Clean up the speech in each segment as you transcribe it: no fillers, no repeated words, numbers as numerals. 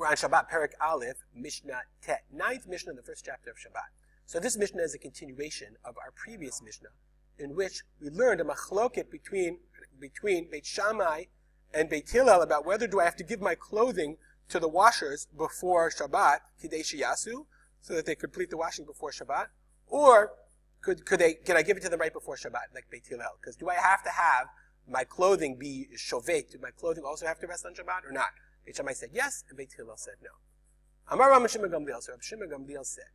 on Shabbat, Perek Aleph, Mishnah Tet, 9th Mishnah in the first chapter of Shabbat. So this Mishnah is a continuation of our previous Mishnah, in which we learned a machloket between Beit Shammai and Beit Hillel about whether do I have to give my clothing to the washers before Shabbat, Kidei Shiyasu, so that they complete the washing before Shabbat, or can I give it to them right before Shabbat, like Beit Hillel? Because do I have to have my clothing be shovet? Do my clothing also have to rest on Shabbat or not? Beit Shammai said yes, and Beit Hillel said no. Amar Rabban Gamliel, so Rabban Gamliel said,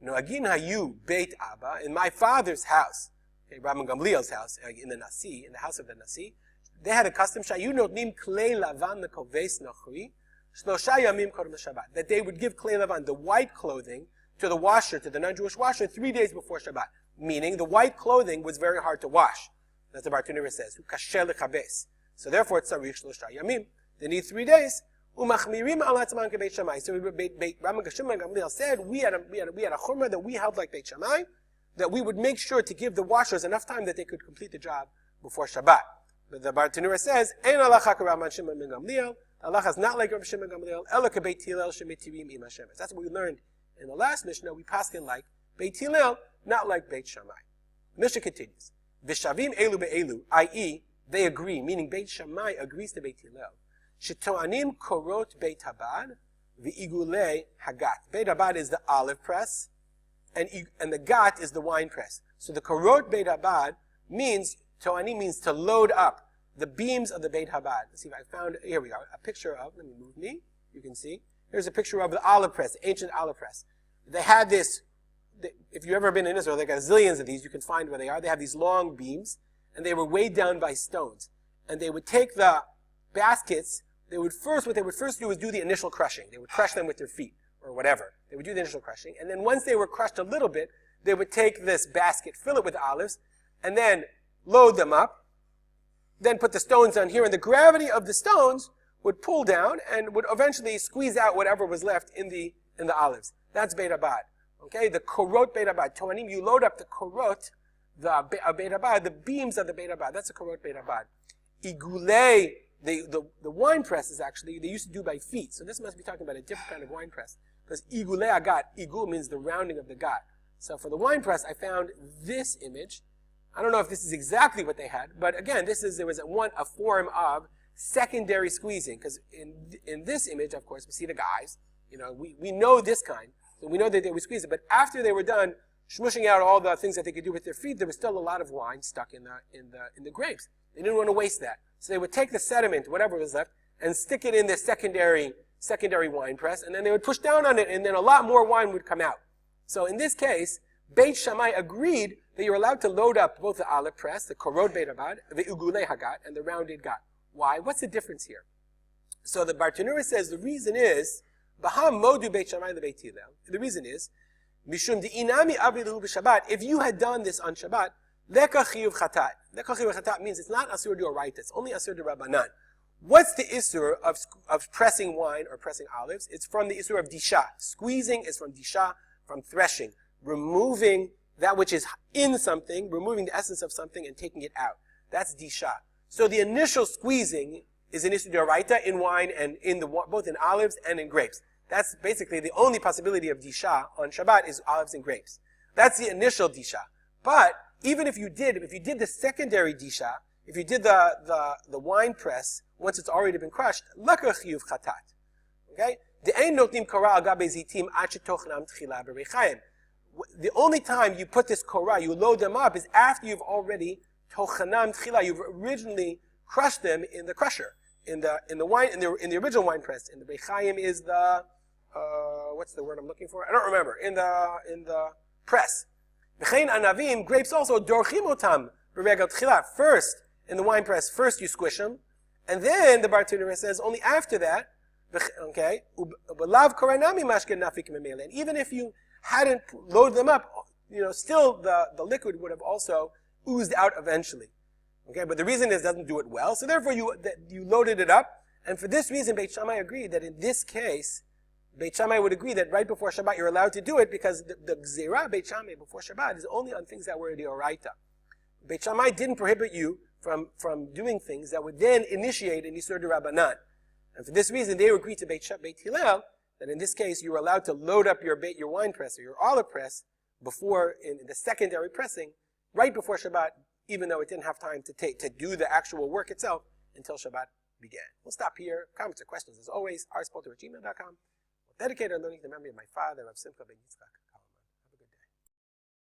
Noagin hayu Beit Abba, in my father's house, okay, Rabban Gamliel's house, in the house of the Nasi, they had a custom, shayu notnim klei lavan lekoves nachri, shlosha yamim kodem Shabbat, that they would give klei lavan, the white clothing, to the washer, to the non-Jewish washer, 3 days before Shabbat. Meaning, the white clothing was very hard to wash. That's what Bartanura says. So therefore, it's tzarich shlosha yamim. They need 3 days. Umachmirim al atzman kebeit Shammai. So Rabban Gamliel said, we had a chumrah that we held like Beit Shammai, that we would make sure to give the washers enough time that they could complete the job before Shabbat. But the Bartanura says, Ein halacha k'Rabban Shimon ben Gamliel. Halacha is not like Rabban Shimon ben Gamliel. Ela kebeit Hillel shemitirim im hashemes. That's what we learned in the last Mishnah. We passed in like Beit Hillel, not like Beit Shammai. Mishnah continues. Vishavim elu be'elu, i.e., they agree, meaning Beit Shammai agrees to Beit Hillel. Shetoanim korot Beit Habad, v'igulei hagat. Beit Habad is the olive press, and the gat is the wine press. So the korot Beit Habad means, toanim means to load up the beams of the Beit Habad. Let's see if I found, here we are, a picture of, let me move me, you can see. Here's a picture of the olive press, the ancient olive press. They had this, if you've ever been in Israel, they got zillions of these, you can find where they are. They have these long beams, and they were weighed down by stones. And they would take the baskets, what they would first do is do the initial crushing. They would crush them with their feet, or whatever. They would do the initial crushing. And then once they were crushed a little bit, they would take this basket, fill it with olives, and then load them up, then put the stones on here, and the gravity of the stones would pull down and would eventually squeeze out whatever was left in the olives. That's Beit Habad. Okay, the korot Beit Habad. Toanim, you load up the korot, the Beit Habad, the beams of the Beit Habad. That's the korot Beit Habad. Igulei, the wine press is actually, they used to do by feet. So this must be talking about a different kind of wine press. Because igulei agat, igul means the rounding of the gat. So for the wine press, I found this image. I don't know if this is exactly what they had, but again, there was a form of secondary squeezing, because in this image, of course, we see the guys. We know this kind, so we know that they would squeeze it. But after they were done smushing out all the things that they could do with their feet, there was still a lot of wine stuck in the grapes. They didn't want to waste that, so they would take the sediment, whatever was left, and stick it in the secondary wine press, and then they would push down on it, and then a lot more wine would come out. So in this case, Beit Shammai agreed that you're allowed to load up both the olive press, the korod Beit Habad, the ugulei hagat, and the rounded gat. Why? What's the difference here? So the Bartanura says the reason is, Baham modu Beit Shammai le Beit Hillel. The reason is, Mishum di'inami avilu b'Shabbat. If you had done this on Shabbat, leka chiyuv chatat. Leka chiyuv chatat means it's not asur d'oraita, it's only asur d'Rabbanan. What's the isur of pressing wine or pressing olives? It's from the isur of disha. Squeezing is from disha, from threshing. Removing that which is in something, removing the essence of something and taking it out. That's disha. So the initial squeezing is an isur d'oraita in wine and both in olives and in grapes. That's basically the only possibility of disha on Shabbat is olives and grapes. That's the initial disha. But even if you did the secondary disha, if you did the wine press once it's already been crushed, laka chiyuv chatat. Okay? The only time you put this korah, you load them up, is after you've already tochanam tchila. You've originally crushed them in the crusher, in the original wine press. And the bechayim is the what's the word I'm looking for? I don't remember. In the press. V'chein anavim, grapes also dorchim otam b'regal tchila. First in the wine press, first you squish them, and then the Bartanura says only after that. Okay, ubalav koranami mashke nafik memele. And even if you hadn't loaded them up, still the liquid would have also oozed out eventually. Okay, but the reason is it doesn't do it well, so therefore you loaded it up, and for this reason Beit Shammai agreed that in this case, Beit Shammai would agree that right before Shabbat you're allowed to do it because the gzeira Beit Shammai before Shabbat is only on things that were d'oraita. Beit Shammai didn't prohibit you from doing things that would then initiate an isur d'Rabbanan. And for this reason, they agreed to Beit Hillel that in this case, you were allowed to load up your wine press or your olive press before, in the secondary pressing, right before Shabbat, even though it didn't have time to do the actual work itself until Shabbat began. We'll stop here. Comments or questions, as always, rspolter@gmail.com. We'll dedicate our learning to the memory of my father, Rav Simcha ben Yitzchak.